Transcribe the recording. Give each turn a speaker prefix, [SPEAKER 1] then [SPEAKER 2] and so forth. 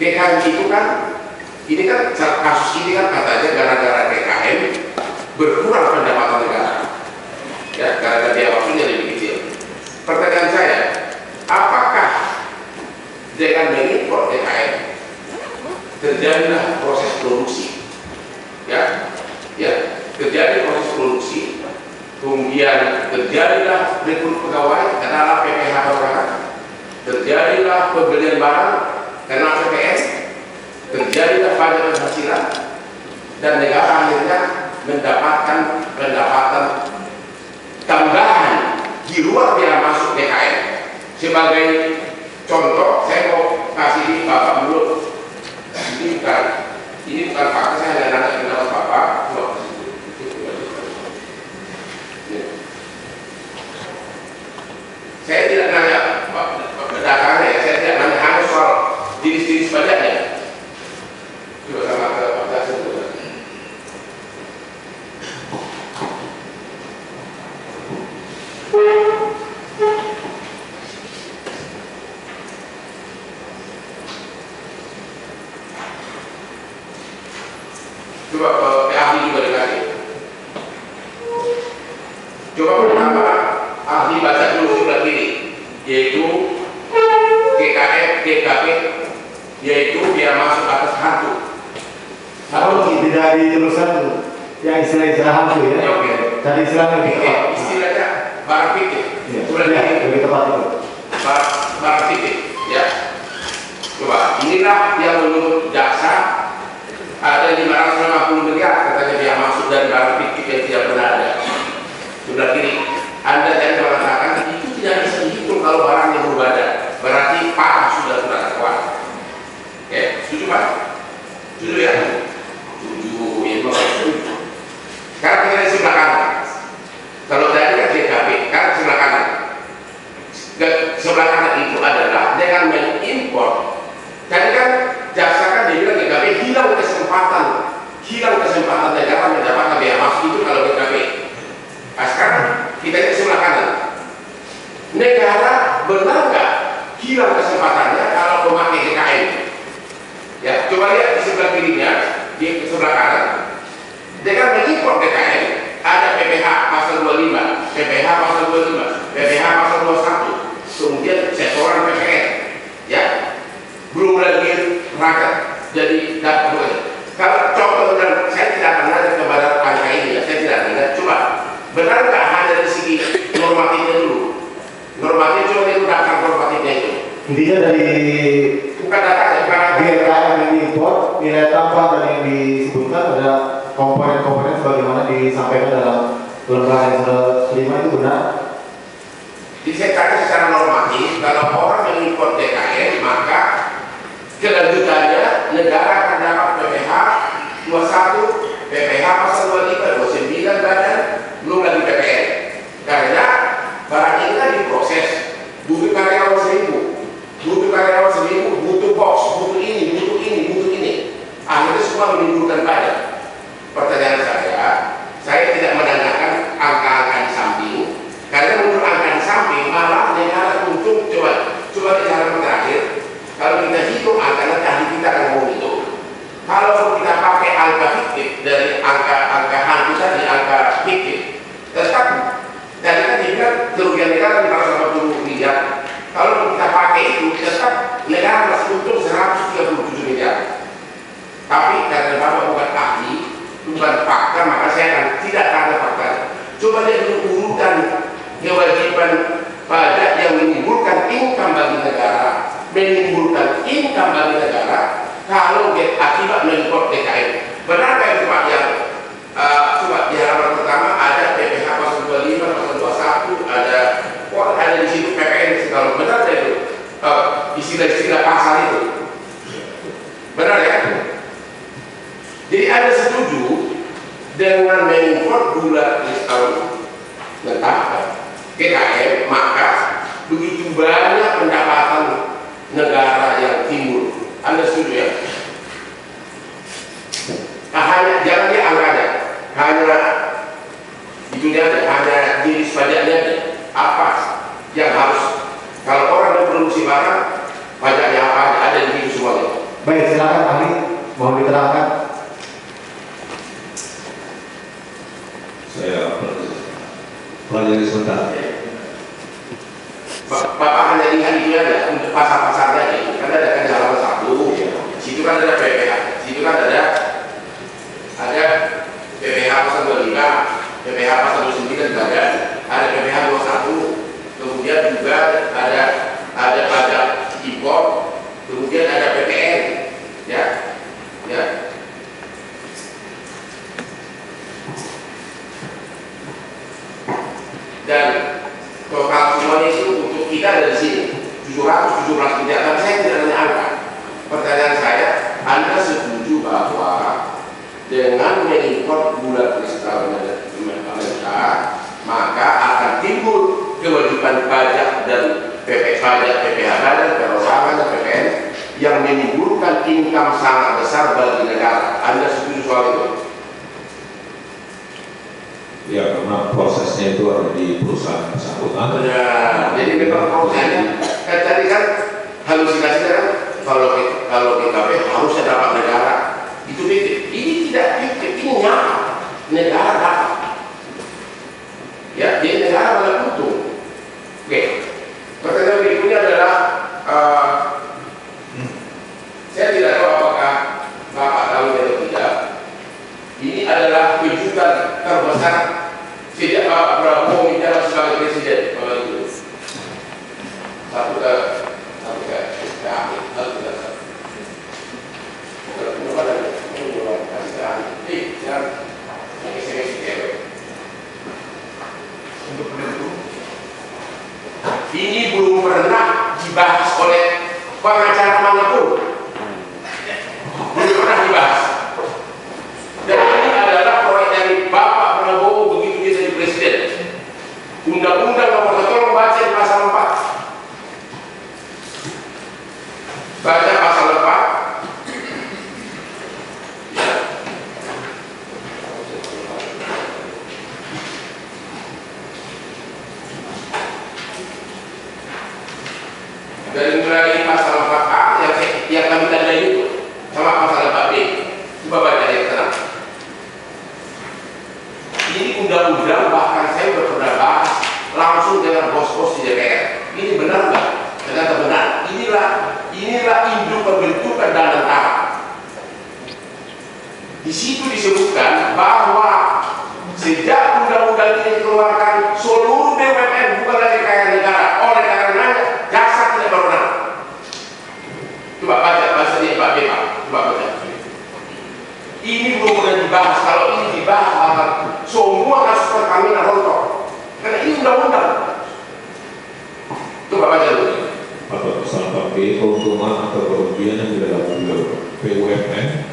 [SPEAKER 1] DKM itu kan, ini kan kasus ini kan katanya gara-gara DKM berkurang pendapatan negara. Ya, karena biaya waktunya lebih kecil. Pertanyaan saya, apakah dengan mengimpor DKM terjadilah proses produksi? Ya, terjadi proses produksi, kemudian terjadilah rekrut pegawai karena PPH perorangan, terjadilah pembelian barang karena PPN, terjadilah pajak penghasilan, dan negara akhirnya mendapatkan pendapatan tambahan di luar biaya masuk DKM. Sebagai contoh, saya mau kasih di Bapak dulu. Ini bukan fakta, saya hanya nanya pendapat Bapak. Saya tidak nanya berdasarnya ya, saya tidak nanya hanya soal jenis-jenis pajaknya. Coba sama ke Pak Dasar. Coba ahli juga dikasih. Coba pertama ahli baca dulu sebelah kiri, yaitu GKF, GKP, yaitu biaya masuk atas hantu.
[SPEAKER 2] Kalau tidak di jurusan yang istilah hantu ya?
[SPEAKER 1] Oke.
[SPEAKER 2] Dari istilah lebih tepat.
[SPEAKER 1] Istilahnya barang fiktif. Sebelah kiri
[SPEAKER 2] lebih tepat itu.
[SPEAKER 1] Barang fiktif, ya. Coba, inilah yang menurut jaksa ada 550 miliar katanya biaya masuk dari barang fiktif yang tidak pernah ada. Sebelah kiri, Anda jangan mengatakan itu tidak bisa dihitung kalau barangnya berbeda. Berarti parah sudah kuat. Oke, setuju Pak? Setuju ya? Setuju, ya setuju. Sekarang kita di sebelah kanan. Kalau tadi kan DKP, kan sebelah kanan. Sebelah kanan itu adalah dengan mengimpor. Tadi kan jaksa kan dia bilang DKP hilang kesempatan negara mendapatkan biaya masuk itu kalau DKP. Nah, sekarang kita lihat sebelah kanan. Negara benar nggak hilang kesempatannya kalau memakai DKM? Ya, coba lihat di sebelah kirinya, di sebelah kanan. Dengan mengimpor DKM, ada PPH pasal 25, PPH pasal 25, PPH pasal 21, kemudian setoran PPN, ya, belum lagi rakyat jadi dapat. Kalau contoh dan saya tidak akan nanya kepada angka ini, ya, saya tidak nanya. Coba benar nggak hanya dari segi normatifnya dulu? Normatif cuma itu daftar normatifnya itu.
[SPEAKER 2] Intinya dari
[SPEAKER 1] bukan datanya, bukan
[SPEAKER 2] DKM yang diimpor, nilai tambah dan yang disebutkan ada komponen-komponen sebagaimana disampaikan dalam lembaga yang kelima itu benar.
[SPEAKER 1] Disesuaikan secara normatif, kalau orang mengimpor DKM maka kelanjutannya negara akan dapat PPH 21, PPH pasal 25, 29 badan, belum lagi PPN. Karena barang ini kan diproses, butuh karyawan 1000, butuh box, butuh ini. Akhirnya semua menimbulkan pajak. Pertanyaan saya tidak menanyakan angka-angka di samping, karena menurut angka di samping malah negara untung. Coba di halaman terakhir, kalau kita hitung angka, nanti kita akan ngomong itu. Kalau kita pakai angka fiktif dari angka hantu tadi, angka fiktif, tetap tadi kan dibilang kerugian negara 580 miliar. Kalau kita pakai itu, tetap negara masih untung 137 miliar. Tapi karena Bapak bukan ahli, bukan fakta, maka saya akan tidak ada fakta. Coba lihat dulu urutan kewajiban pajak yang menimbulkan income bagi negara, kalau akibat mengimpor DKM. Benarkah itu Pak yang coba di halaman pertama ada PPH pasal 25, pasal 21, ada di situ PPN segala. Benar itu istilah-istilah pasal itu? Benar ya? Jadi Anda setuju dengan mengimpor gula mentah DKM, maka begitu banyak pendapatan negara yang timbul. Anda setuju ya? Nah, jangan dia angkanya, hanya itu dia ada, hanya jenis pajaknya ada. Apa yang harus kalau orang memproduksi barang pajaknya apa ada di situ semuanya.
[SPEAKER 2] Baik, silakan ahli, mau diterangkan.
[SPEAKER 3] Saya pelajari sebentar.
[SPEAKER 1] Bapak hanya lihat itu aja untuk pasar-pasarnya itu kan ada kan halaman 1, situ kan ada PPH, situ kan ada PPH pasal 25, PPH pasal 29 ada PPH 21, kemudian juga ada pajak impor, kemudian ada PPN, ya. Dan total semuanya itu untuk kita ada di sini 717 miliar. Tapi saya tidak nanya angka. Pertanyaan saya, Anda setuju bahwa dengan mengimpor gula kristal Amerika, maka akan timbul kewajiban pajak dan pajak PPH dan perorangan dan PPN yang menimbulkan income sangat besar bagi negara. Anda setuju soal itu?
[SPEAKER 3] Ya, karena prosesnya itu ada di perusahaan bersangkutan.
[SPEAKER 1] Benar. Jadi memang prosesnya kan tadi kan halusinasinya kan kalau PKP harusnya dapat negara. Itu fiktif. Ini tidak fiktif, ini nyata. Negara dapat. Ya, jadi negara malah untung. Oke. Pertanyaan berikutnya adalah saya tidak tahu apakah Bapak tahu atau tidak. Ini adalah kejutan terbesar sejak Pak Prabowo menjabat sebagai presiden. Ini belum pernah dibahas oleh pengacara manapun. Belum pernah dibahas. Dan ini adalah proyek dari Bapak Prabowo begitu dia jadi presiden. Undang-undang nomor 1, tolong baca di pasal 4. Baca pasal 4. Ya. Dari mulai pasal 4A yang kami tandai itu sama pasal 4B. Coba baca yang tenang. Ini undang-undang bahkan saya sudah pernah bahas langsung dengan bos-bos di DPR. Ini benar nggak? Ternyata benar. Inilah induk pembentukan dan tentara. Di situ disebutkan bahwa sejak undang-undang ini dikeluarkan, seluruh BUMN bukan lagi kekayaan negara. Oleh karena jasa tidak berwenang. Coba baca dia Pak B. Coba baca. Ini belum pernah dibahas. Kalau ini dibahas, semua kasus Pertamina rontok. Karena ini undang-undang. Coba baca dulu.
[SPEAKER 3] Pada pasal 4B, keuntungan atau kerugian yang didapat BUMN